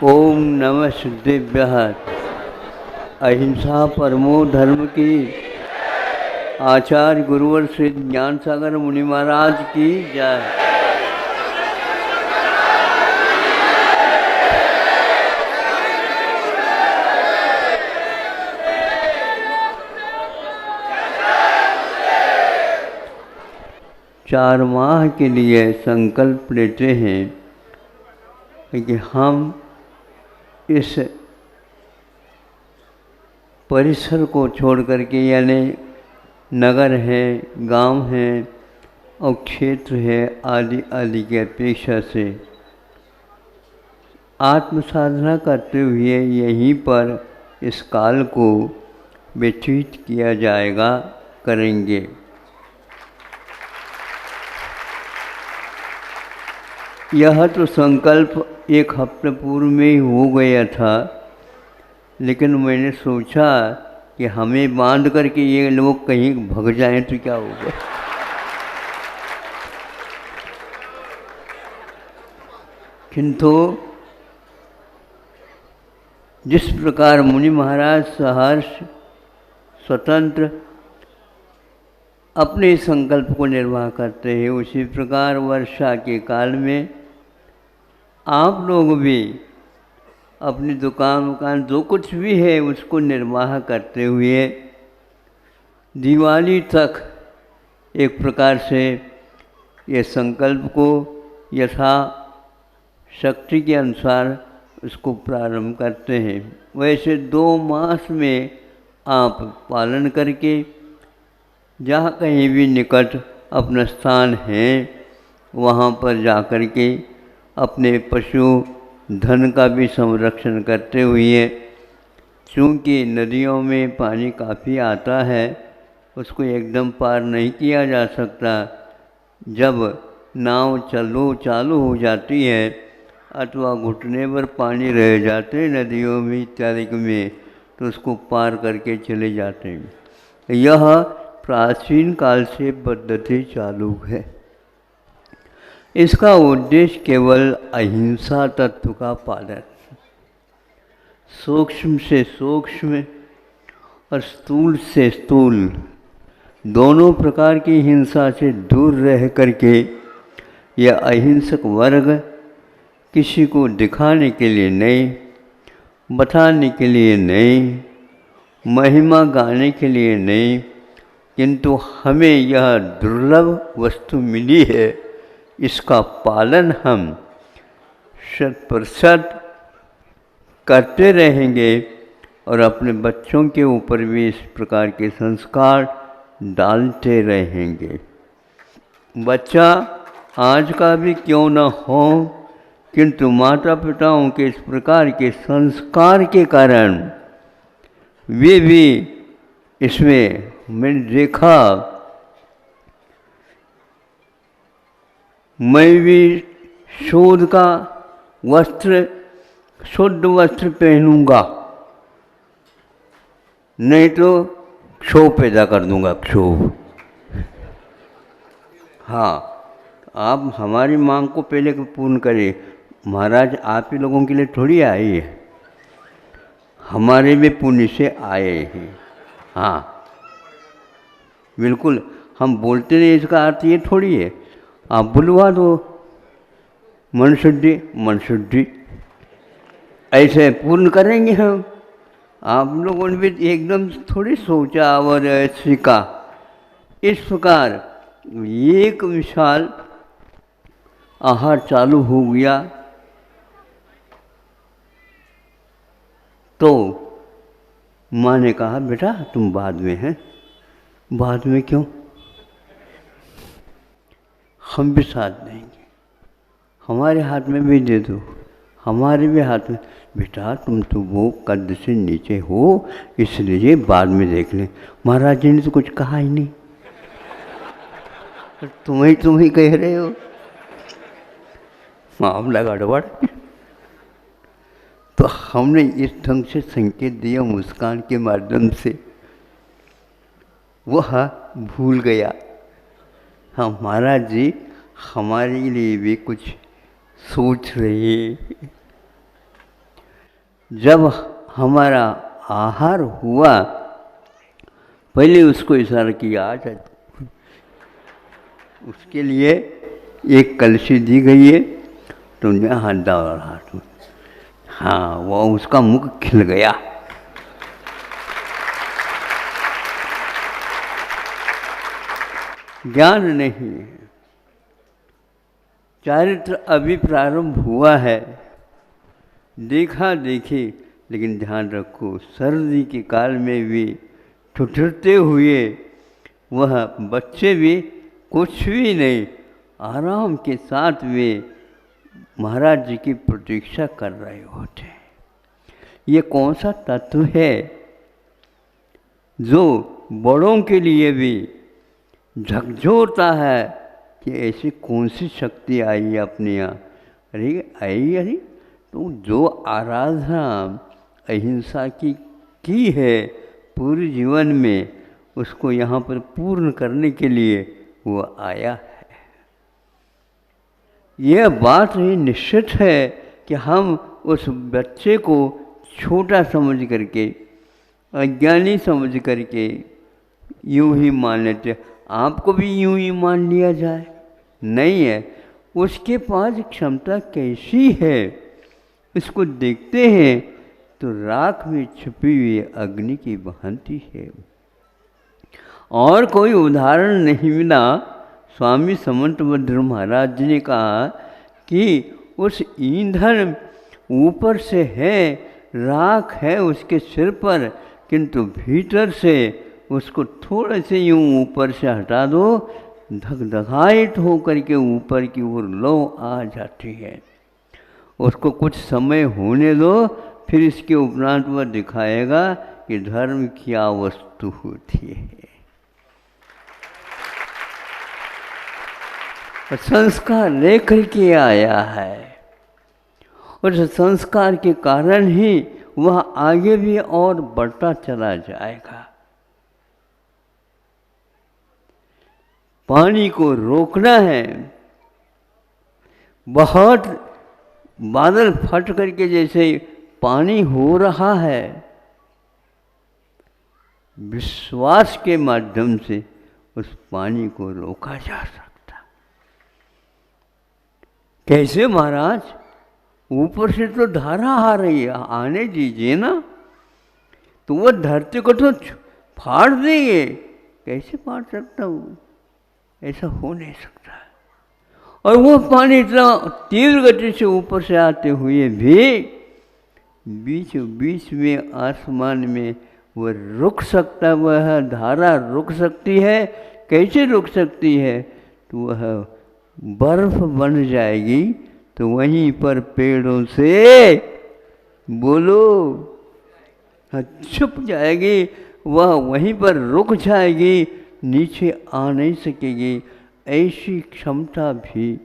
ओम नमः सिद्धेभ्यः। अहिंसा परमो धर्म की। आचार्य गुरुवर श्री ज्ञान सागर मुनि महाराज की जय। चार माह के लिए संकल्प लेते हैं कि हम इस परिसर को छोड़ करके, यानी नगर है, गांव है और क्षेत्र है आदि आदि की अपेक्षा से आत्म साधना करते हुए यहीं पर इस काल को व्यतीत किया जाएगा, करेंगे। यह तो संकल्प एक हफ्ते पूर्व में ही हो गया था, लेकिन मैंने सोचा कि हमें बांध करके ये लोग कहीं भग जाएं तो क्या होगा। किंतु जिस प्रकार मुनि महाराज सहर्ष स्वतंत्र अपने संकल्प को निर्वाह करते हैं, उसी प्रकार वर्षा के काल में आप लोग भी अपनी दुकान जो कुछ भी है उसको निर्वाह करते हुए दिवाली तक एक प्रकार से ये संकल्प को यथा शक्ति के अनुसार उसको प्रारंभ करते हैं। वैसे 2 मास में आप पालन करके जहाँ कहीं भी निकट अपना स्थान है वहाँ पर जा कर के अपने पशु धन का भी संरक्षण करते हुए, चूँकि नदियों में पानी काफ़ी आता है, उसको एकदम पार नहीं किया जा सकता। जब नाव चालू हो जाती है अथवा घुटने पर पानी रह जाते हैं नदियों में इत्यादि में, तो उसको पार करके चले जाते हैं। यह प्राचीन काल से पद्धति चालू है। इसका उद्देश्य केवल अहिंसा तत्व का पालन, सूक्ष्म से सूक्ष्म और स्थूल से स्थूल दोनों प्रकार की हिंसा से दूर रह करके यह अहिंसक वर्ग किसी को दिखाने के लिए नहीं, बताने के लिए नहीं, महिमा गाने के लिए नहीं, किंतु हमें यह दुर्लभ वस्तु मिली है, इसका पालन हम 100% करते रहेंगे और अपने बच्चों के ऊपर भी इस प्रकार के संस्कार डालते रहेंगे। बच्चा आज का भी क्यों न हो, किंतु माता पिताओं के इस प्रकार के संस्कार के कारण वे भी इसमें, मैंने देखा, मैं भी शुद्ध वस्त्र पहनूंगा, नहीं तो क्षोभ पैदा कर दूंगा, क्षोभ। हाँ, आप हमारी मांग को पहले पूर्ण करें। महाराज आप ही लोगों के लिए थोड़ी आई है, हमारे भी पुण्य से आए हैं। हाँ बिल्कुल, हम बोलते नहीं, इसका अर्थ ये थोड़ी है आप बुलवा दो मन शुद्धि, ऐसे पूर्ण करेंगे हम। आप लोगों ने भी एकदम थोड़ी सोचा और सीखा। इस प्रकार एक विशाल आहार चालू हो गया तो माँ ने कहा बेटा तुम बाद में हैं। बाद में क्यों, हम भी साथ देंगे, हमारे हाथ में भी दे दो, हमारे भी हाथ में। बेटा तुम तो वो कद से नीचे हो, इसलिए बाद में देख लें। महाराज जी ने तो कुछ कहा ही नहीं, तुम ही कह रहे हो, मामला गड़बड़। तो हमने इस ढंग से संकेत दिया मुस्कान के माध्यम से, वह भूल गया। हाँ महाराज जी हमारे लिए भी कुछ सोच रहे, जब हमारा आहार हुआ, पहले उसको इशारा किया आ जा, उसके लिए एक कलशी दी गई है, तुमने हाथ डाला हाथ में, हाँ वो उसका मुख खिल गया। ज्ञान नहीं है, चारित्र अभी प्रारंभ हुआ है, देखा देखी। लेकिन ध्यान रखो, सर्दी के काल में भी ठुठुरते हुए वह बच्चे भी कुछ भी नहीं, आराम के साथ वे महाराज जी की प्रतीक्षा कर रहे होते हैं। ये कौन सा तत्व है जो बड़ों के लिए भी झकझोरता है कि ऐसी कौन सी शक्ति आई है अपने यहाँ। अरे आई तो जो आराधना अहिंसा की है पूरे जीवन में, उसको यहाँ पर पूर्ण करने के लिए वो आया है। यह बात ही निश्चित है कि हम उस बच्चे को छोटा समझ करके, अज्ञानी समझ करके यूँ ही मान लेते। आपको भी यूँ ही मान लिया जाए, नहीं है। उसके पास क्षमता कैसी है, इसको देखते हैं तो राख में छुपी हुई अग्नि की भांति है। और कोई उदाहरण नहीं मिला। स्वामी समंतभद्र महाराज जी ने कहा कि उस ईंधन ऊपर से है, राख है उसके सिर पर, किंतु भीतर से उसको थोड़े से यूँ ऊपर से हटा दो, धकधकायित होकर के ऊपर की ओर लो आ जाती है। उसको कुछ समय होने दो, फिर इसके उपरांत वह दिखाएगा कि धर्म क्या वस्तु होती है। संस्कार लेकर के आया है, उस संस्कार के कारण ही वह आगे भी और बढ़ता चला जाएगा। पानी को रोकना है, बहुत बादल फट करके जैसे पानी हो रहा है, विश्वास के माध्यम से उस पानी को रोका जा सकता। कैसे महाराज? ऊपर से तो धारा आ रही है, आने दीजिए ना, तो वह धरती को तो फाड़ देंगे। कैसे फाड़ सकता हूँ? ऐसा हो नहीं सकता। और वो पानी इतना तीव्र गति से ऊपर से आते हुए भी बीच बीच में आसमान में वह रुक सकता, वह धारा रुक सकती है। कैसे रुक सकती है? तो वह बर्फ बन जाएगी, तो वहीं पर पेड़ों से बोलो छुप जाएगी, वह वहीं पर रुक जाएगी, नीचे आ नहीं सकेगी। ऐसी क्षमता भी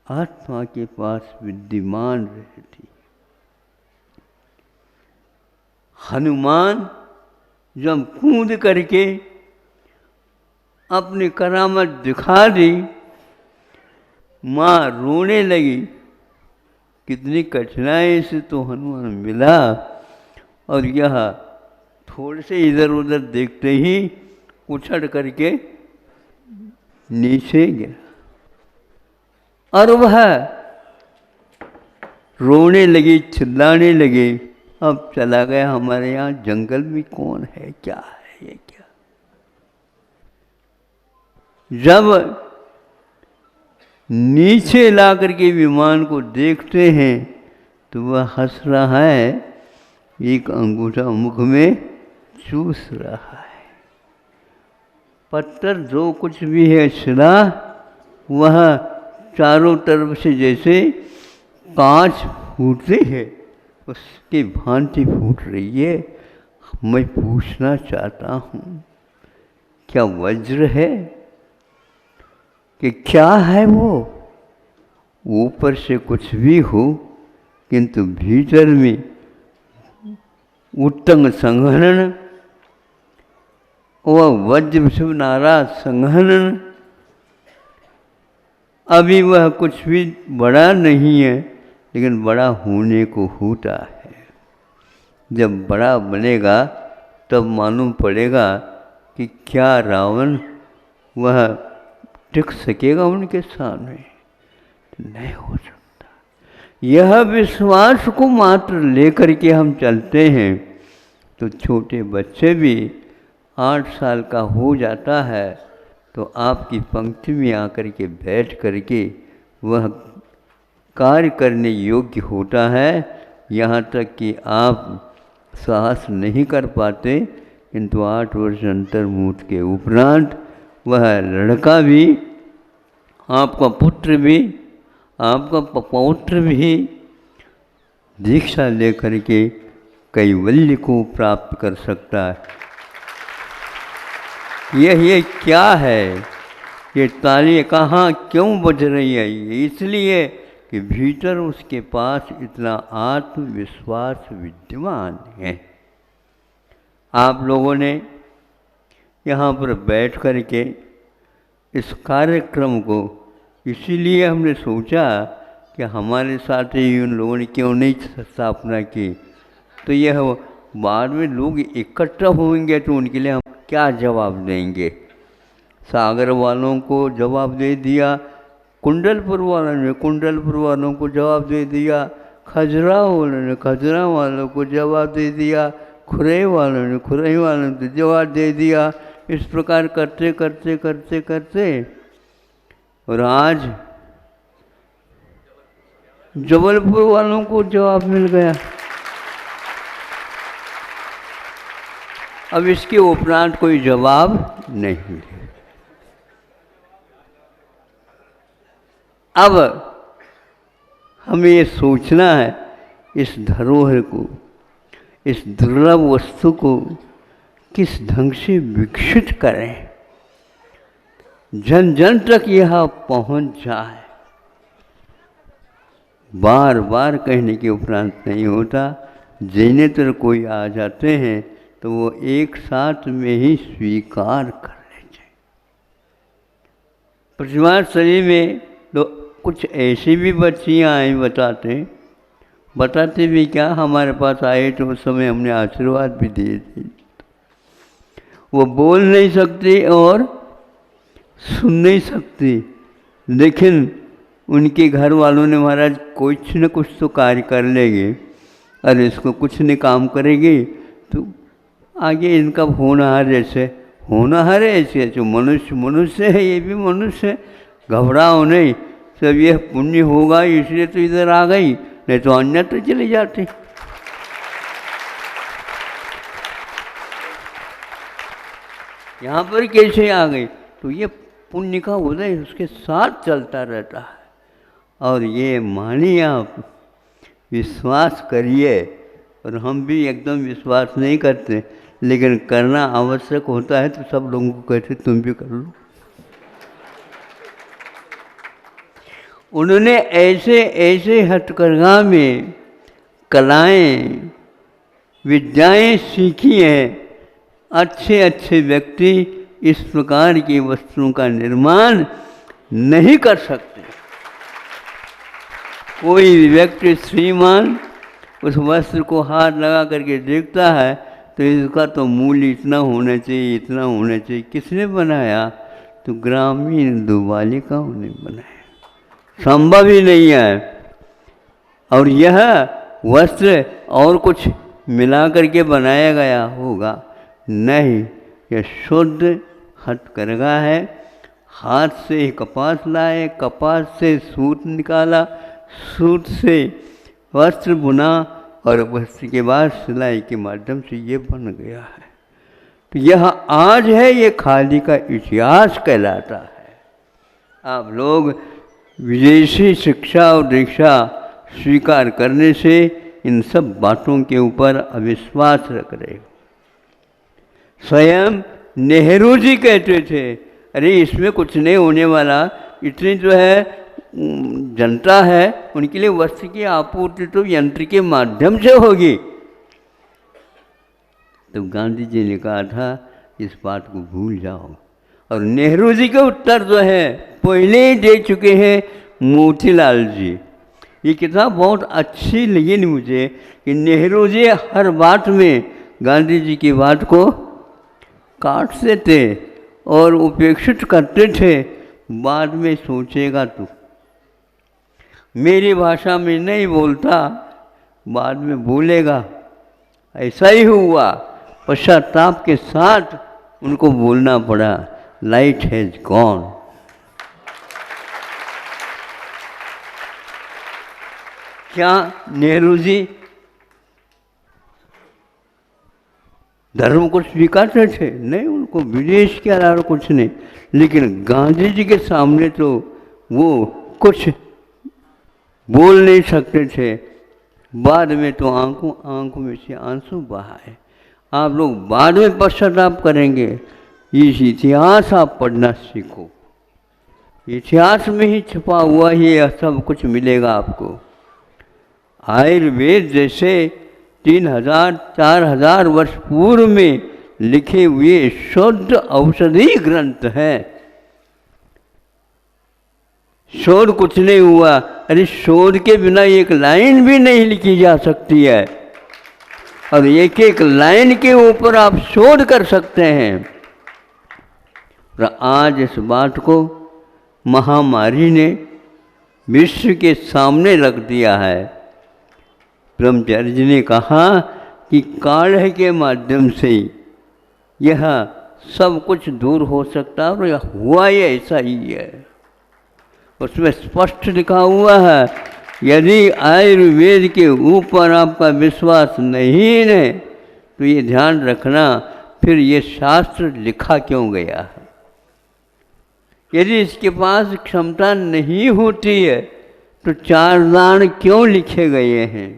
आत्मा के पास विद्यमान रहती। हनुमान जब कूद करके अपनी करामत दिखा दी, माँ रोने लगी। कितनी कठिनाई से तो हनुमान मिला, और यह थोड़े से इधर उधर देखते ही उछड़ करके नीचे गिरा, और वह रोने लगी, चिल्लाने लगी। अब चला गया हमारे यहाँ जंगल में कौन है, क्या है ये क्या। जब नीचे ला करके विमान को देखते हैं तो वह हंस रहा है, एक अंगूठा मुख में चूस रहा है। पत्थर जो कुछ भी है शिला, वह चारों तरफ से जैसे कांच फूटते हैं उसकी भांति फूट रही है। मैं पूछना चाहता हूँ, क्या वज्र है कि क्या है? वो ऊपर से कुछ भी हो, किंतु भीतर में उत्तंग संघनन, वह वज्र शिव नाराज संघनन। अभी वह कुछ भी बड़ा नहीं है, लेकिन बड़ा होने को होता है। जब बड़ा बनेगा तब मालूम पड़ेगा कि क्या रावण वह टिक सकेगा उनके सामने, नहीं हो सकता। यह विश्वास को मात्र लेकर के हम चलते हैं तो छोटे बच्चे भी 8 साल का हो जाता है तो आपकी पंक्ति में आकर के बैठ करके वह कार्य करने योग्य होता है। यहाँ तक कि आप साहस नहीं कर पाते, किंतु 8 वर्ष अंतर्मुख के उपरांत वह लड़का भी, आपका पुत्र भी, आपका पौत्र भी दीक्षा लेकर के कैवल्य को प्राप्त कर सकता है। ये क्या है? ये ताली कहाँ क्यों बज रही है? ये इसलिए कि भीतर उसके पास इतना आत्मविश्वास विद्यमान है। आप लोगों ने यहाँ पर बैठ कर के इस कार्यक्रम को इसीलिए हमने सोचा कि हमारे साथ ही उन लोगों ने क्यों नहीं स्थापना की, तो यह बाद में लोग इकट्ठा होंगे तो उनके लिए हम क्या जवाब देंगे। सागर वालों को जवाब दे दिया, कुंडलपुर वालों ने कुंडलपुर वालों को जवाब दे दिया, खजरा वालों ने खजरा वालों को जवाब दे दिया, खुरई वालों ने खुरई वालों को जवाब दे दिया। इस प्रकार करते करते करते करते और आज जबलपुर वालों को जवाब मिल गया। अब इसके उपरांत कोई जवाब नहीं है। अब हमें ये सोचना है इस धरोहर को, इस दुर्लभ वस्तु को किस ढंग से विकसित करें, जन जन तक यह पहुंच जाए। बार बार कहने के उपरांत नहीं होता। जिन्हें कोई आ जाते हैं तो वो एक साथ में ही स्वीकार कर लेते हैं। प्रतिमा शरीर में तो कुछ ऐसी भी बच्चियाँ आई बताते भी क्या, हमारे पास आए तो उस समय हमने आशीर्वाद भी दिए थे। वो बोल नहीं सकती और सुन नहीं सकती, लेकिन उनके घर वालों ने महाराज कुछ न कुछ तो कार्य कर लेंगे, अरे इसको कुछ नहीं काम करेगी तो आगे इनका होनहार ऐसे जो मनुष्य है, ये भी मनुष्य है, घबराओ नहीं, सब यह पुण्य होगा इसलिए तो इधर आ गई, नहीं तो अन्यत्र चली जाती। यहाँ पर कैसे आ गई? तो ये पुण्य का उदय उसके साथ चलता रहता है। और ये मानिए, आप विश्वास करिए, और हम भी एकदम विश्वास नहीं करते, लेकिन करना आवश्यक होता है तो सब लोगों को कहते तुम भी कर लो। उन्होंने ऐसे ऐसे हथकरघा में कलाएं विद्याएं सीखी हैं। अच्छे अच्छे व्यक्ति इस प्रकार की वस्तुओं का निर्माण नहीं कर सकते। कोई व्यक्ति श्रीमान उस वस्त्र को हाथ लगा करके देखता है तो इसका तो मूल्य इतना होना चाहिए, इतना होना चाहिए। किसने बनाया? तो ग्रामीण दुबालिकाओं ने बनाया। संभव ही नहीं है। और यह वस्त्र और कुछ मिला करके बनाया गया होगा? नहीं, यह शुद्ध हथकरघा है। हाथ से कपास लाए, कपास से सूत निकाला, सूत से वस्त्र बुना, और वस्त्र के बाद सिलाई के माध्यम से ये बन गया है। तो यह आज है, ये खादी का इतिहास कहलाता है। आप लोग विदेशी शिक्षा और दीक्षा स्वीकार करने से इन सब बातों के ऊपर अविश्वास रख रहे हो। स्वयं नेहरू जी कहते थे, अरे इसमें कुछ नहीं होने वाला, इतनी जो है जनता है उनके लिए वस्त्र की आपूर्ति तो यंत्र के माध्यम से होगी। तो गांधी जी ने कहा था इस बात को भूल जाओ। और नेहरू जी के उत्तर जो है पहले ही दे चुके हैं मोतीलाल जी। ये किताब बहुत अच्छी लगी नहीं मुझे कि नेहरू जी हर बात में गांधी जी की बात को काटते थे और उपेक्षित करते थे। बाद में सोचेगा तू, मेरी भाषा में नहीं बोलता, बाद में बोलेगा। ऐसा ही हुआ, पश्चाताप के साथ उनको बोलना पड़ा, लाइट हैज गॉन। क्या नेहरू जी धर्म को स्वीकारते थे? नहीं, उनको विदेश के अलावा कुछ नहीं। लेकिन गांधी जी के सामने तो वो कुछ बोल नहीं सकते थे। बाद में तो आंखों में से आंसू बहाए। आप लोग बाद में पश्चाताप करेंगे। इस इतिहास आप पढ़ना सीखो, इतिहास में ही छुपा हुआ ही यह सब कुछ मिलेगा आपको। आयुर्वेद जैसे 3000-4000 वर्ष पूर्व में लिखे हुए शुद्ध औषधि ग्रंथ है। शोध कुछ नहीं हुआ। अरे शोध के बिना एक लाइन भी नहीं लिखी जा सकती है, और एक एक लाइन के ऊपर आप शोध कर सकते हैं। और आज इस बात को महामारी ने विश्व के सामने रख दिया है। ब्रह्मचारी जी ने कहा कि काढ़ के माध्यम से यह सब कुछ दूर हो सकता है, और यह हुआ ही ऐसा ही है। उसमें स्पष्ट लिखा हुआ है, यदि आयुर्वेद के ऊपर आपका विश्वास नहीं है तो ये ध्यान रखना, फिर ये शास्त्र लिखा क्यों गया है। यदि इसके पास क्षमता नहीं होती है तो 4 दान क्यों लिखे गए हैं।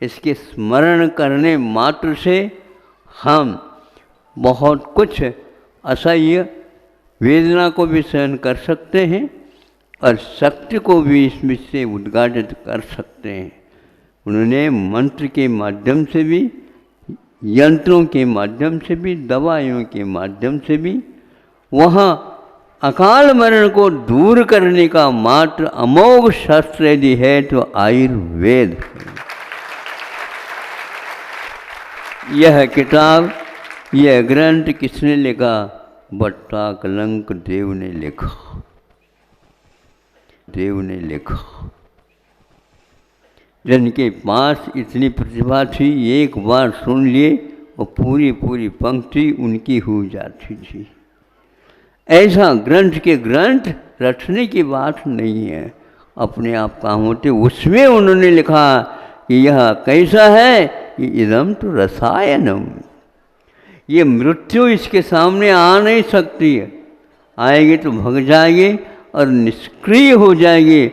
इसके स्मरण करने मात्र से हम बहुत कुछ असह्य वेदना को भी सहन कर सकते हैं और शक्ति को भी इसमें से उद्घाटित कर सकते हैं। उन्होंने मंत्र के माध्यम से भी, यंत्रों के माध्यम से भी, दवाइयों के माध्यम से भी वहाँ अकाल मरण को दूर करने का मात्र अमोघ शास्त्र यदि है तो आयुर्वेद है। यह किताब, यह ग्रंथ किसने लिखा? भट्टा कलंक देव ने लिखा, देव ने लिखा। जिनके पास इतनी प्रतिभा थी, एक बार सुन लिए और पूरी पूरी पंक्ति उनकी हो जाती थी। ऐसा ग्रंथ के ग्रंथ रचने की बात नहीं है, अपने आप काम होते। उसमें उन्होंने लिखा कि यह कैसा है, कि इदम तो रसायनम, ये मृत्यु इसके सामने आ नहीं सकती है। आएगी तो भग जाएगी और निष्क्रिय हो जाएगी।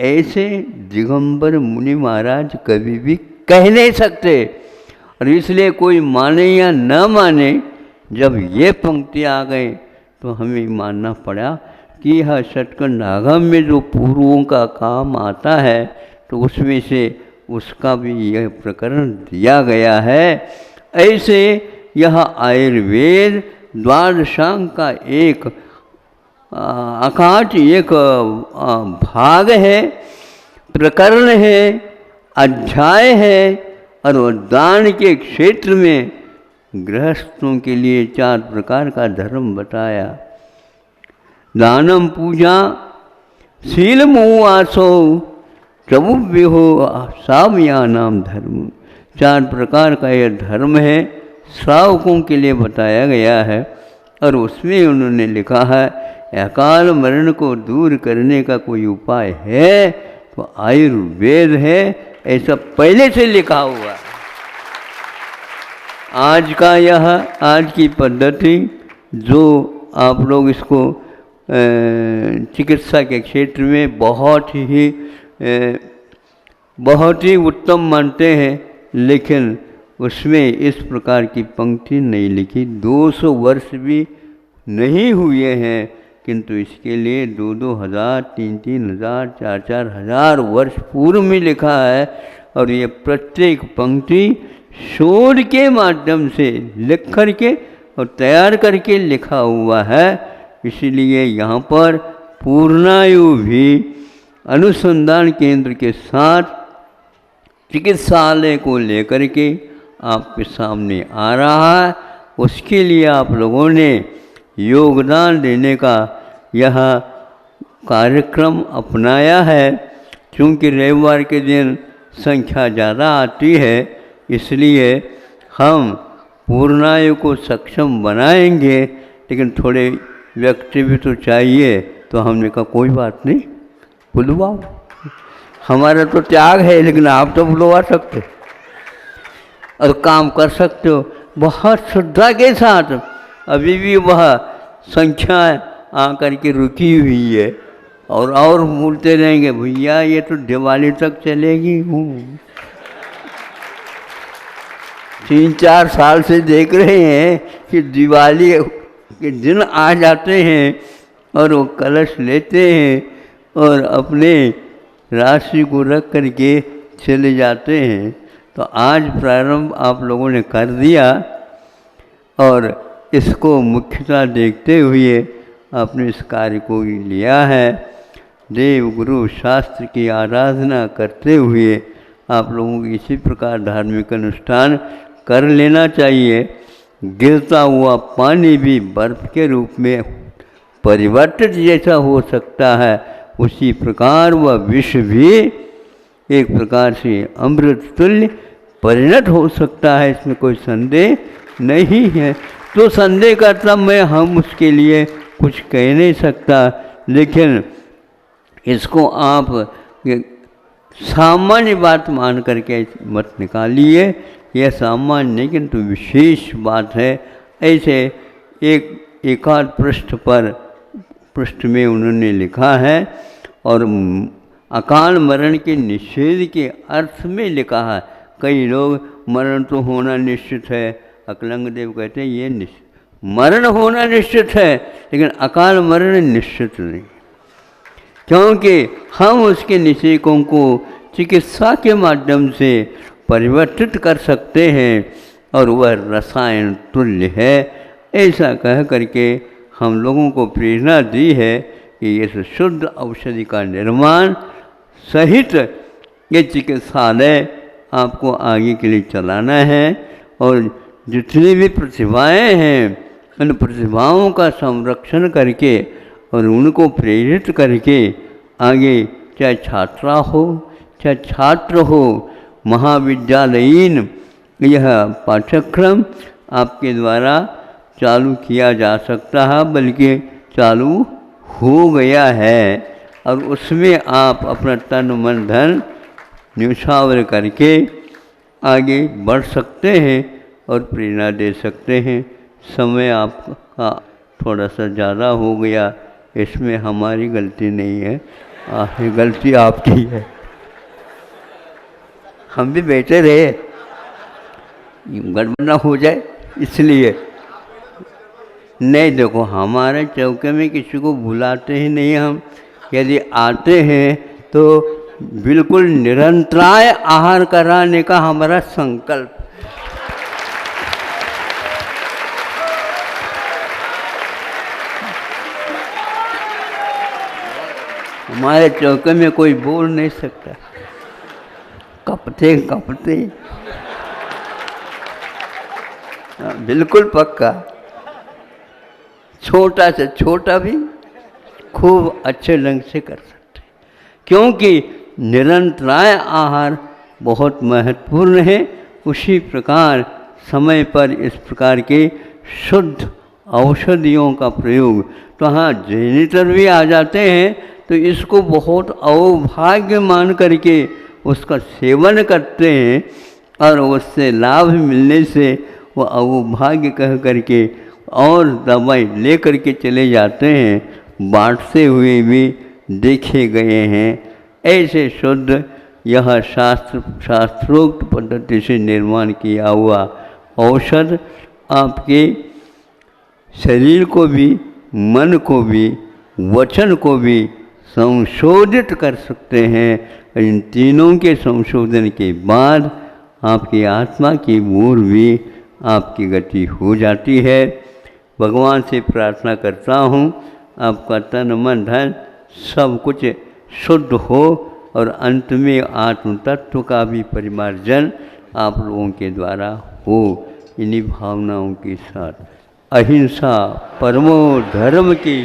ऐसे दिगंबर मुनि महाराज कभी भी कह नहीं सकते। और इसलिए कोई माने या न माने, जब ये पंक्ति आ गए तो हमें मानना पड़ा कि यह शतकंड आगम में जो पूर्वों का काम आता है तो उसमें से उसका भी यह प्रकरण दिया गया है। ऐसे यह आयुर्वेद द्वादशांग का एक अकाट एक भाग है, प्रकरण है, अध्याय है। और दान के क्षेत्र में गृहस्थों के लिए 4 प्रकार का धर्म बताया। दानम पूजा, शीलम उवासो, चबुव्यो सामयानाम धर्म। 4 प्रकार का यह धर्म है, श्रावकों के लिए बताया गया है। और उसमें उन्होंने लिखा है, अकाल मरण को दूर करने का कोई उपाय है तो आयुर्वेद है, ऐसा पहले से लिखा हुआ है। आज की पद्धति जो आप लोग इसको चिकित्सा के क्षेत्र में बहुत ही उत्तम मानते हैं, लेकिन उसमें इस प्रकार की पंक्ति नहीं लिखी। 200 वर्ष भी नहीं हुए हैं, किंतु इसके लिए 2-2 हज़ार, 3-3 हज़ार, 4-4 हज़ार वर्ष पूर्व में लिखा है। और ये प्रत्येक पंक्ति शोध के माध्यम से लिख करके और तैयार करके लिखा हुआ है। इसीलिए यहाँ पर पूर्णायु भी अनुसंधान केंद्र के साथ चिकित्सालय को लेकर के आपके सामने आ रहा है। उसके लिए आप लोगों ने योगदान देने का यह कार्यक्रम अपनाया है। क्योंकि रविवार के दिन संख्या ज़्यादा आती है, इसलिए हम पूर्णायु को सक्षम बनाएंगे, लेकिन थोड़े व्यक्ति भी तो चाहिए। तो हमने कहा कोई बात नहीं, बुलवाओ, हमारा तो त्याग है, लेकिन आप तो बुलवा सकते और काम कर सकते हो। बहुत श्रद्धा के साथ अभी भी वह संख्या आकर के रुकी हुई है और बोलते रहेंगे भैया ये तो दिवाली तक चलेगी। हूँ 3-4 साल से देख रहे हैं कि दिवाली के दिन आ जाते हैं और वो कलश लेते हैं और अपने राशि को रख करके चले जाते हैं। तो आज प्रारंभ आप लोगों ने कर दिया और इसको मुख्यता देखते हुए आपने इस कार्य को लिया है। देव गुरु शास्त्र की आराधना करते हुए आप लोगों को इसी प्रकार धार्मिक अनुष्ठान कर लेना चाहिए। गिरता हुआ पानी भी बर्फ के रूप में परिवर्तित जैसा हो सकता है, उसी प्रकार वह विष भी एक प्रकार से अमृत तुल्य परिणत हो सकता है। इसमें कोई संदेह नहीं है। तो संदेह करता मैं हम उसके लिए कुछ कह नहीं सकता, लेकिन इसको आप सामान्य बात मान करके मत निकालिए। यह सामान्य नहीं किंतु विशेष बात है। ऐसे एकाध पृष्ठ में उन्होंने लिखा है और अकाल मरण के निषेध के अर्थ में लिखा है। कई लोग मरण तो होना निश्चित है, अकलंग देव कहते हैं ये मरण होना निश्चित है, लेकिन अकाल मरण निश्चित नहीं, क्योंकि हम उसके निषेकों को चिकित्सा के माध्यम से परिवर्तित कर सकते हैं और वह रसायन तुल्य है। ऐसा कह करके हम लोगों को प्रेरणा दी है कि इस शुद्ध औषधि का निर्माण सहित ये चिकित्सालय आपको आगे के लिए चलाना है और जितनी भी प्रतिभाएं हैं उन प्रतिभाओं का संरक्षण करके और उनको प्रेरित करके आगे चाहे छात्रा हो चाहे छात्र हो, महाविद्यालयीन यह पाठ्यक्रम आपके द्वारा चालू किया जा सकता है, बल्कि चालू हो गया है और उसमें आप अपना तन मन धन न्यौछावर करके आगे बढ़ सकते हैं और प्रेरणा दे सकते हैं। समय आपका थोड़ा सा ज़्यादा हो गया, इसमें हमारी गलती नहीं है, गलती आपकी है। हम भी बैठे रहे, गड़बड़ ना हो जाए इसलिए। नहीं देखो, हमारे चौके में किसी को बुलाते ही नहीं हम। यदि आते हैं तो बिल्कुल निरंतराय आहार कराने का हमारा संकल्प। हमारे चौके में कोई बोल नहीं सकता, कपते कपते बिल्कुल पक्का। छोटा से छोटा भी खूब अच्छे ढंग से कर सकते हैं, क्योंकि निरंतराय आहार बहुत महत्वपूर्ण है। उसी प्रकार समय पर इस प्रकार के शुद्ध औषधियों का प्रयोग, तो हाँ जेनिटर भी आ जाते हैं तो इसको बहुत अवभाग्य मान करके उसका सेवन करते हैं और उससे लाभ मिलने से वो अवभाग्य कह करके और दवाई ले करके चले जाते हैं, बांटते हुए भी देखे गए हैं। ऐसे शुद्ध यह शास्त्रोक्त पद्धति से निर्माण किया हुआ औषध आपके शरीर को भी, मन को भी, वचन को भी संशोधित कर सकते हैं। इन तीनों के संशोधन के बाद आपकी आत्मा की ओर भी आपकी गति हो जाती है। भगवान से प्रार्थना करता हूँ आपका तन मन धन सब कुछ शुद्ध हो और अंत में आत्म तत्व का भी परिमार्जन आप लोगों के द्वारा हो। इन्हीं भावनाओं के साथ अहिंसा परमो धर्म की